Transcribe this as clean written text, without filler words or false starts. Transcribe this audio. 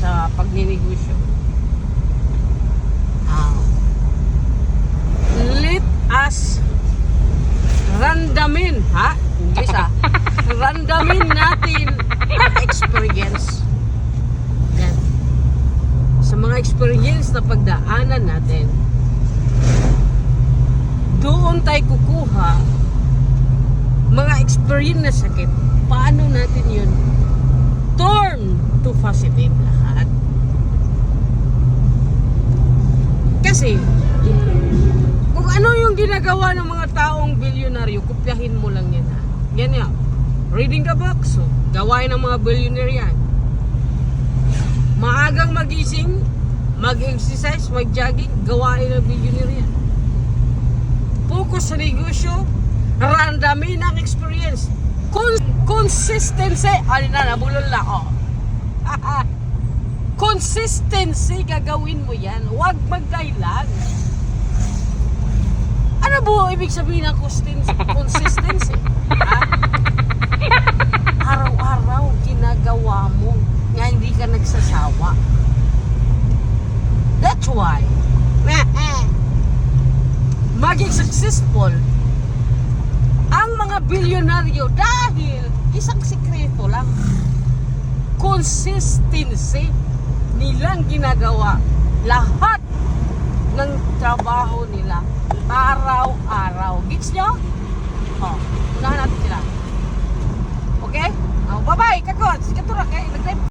sa pagninegosyo. Let us randamin, English randamin natin ang experience. Yan. Sa mga experience na pagdaanan natin, doon tayo kukuha mga experience na sakit. Paano natin yun turn to positive lahat? Kasi kung ano yung ginagawa ng mga taong bilyonaryo, kopyahin mo lang yan, Yan yan. Reading the book, so gawain ng mga billionaire yan. Maagang magising, mag-exercise, mag-jogging, gawain ng billionaire yan. Focus sa negosyo, randamin ang experience. Consistency, nabulol na ako. Consistency, gagawin mo yan. Huwag magdailan. Ano po ibig sabihin ng consistency? Araw-araw ginagawa mo nga hindi ka nagsasawa. That's why maging successful ang mga bilyonaryo dahil isang sikreto lang. Consistency nilang ginagawa lahat ng trabaho nila araw-araw. Gets nyo? Unahan natin sila. Okay? Bye-bye, kakot. Sige, tura kayo.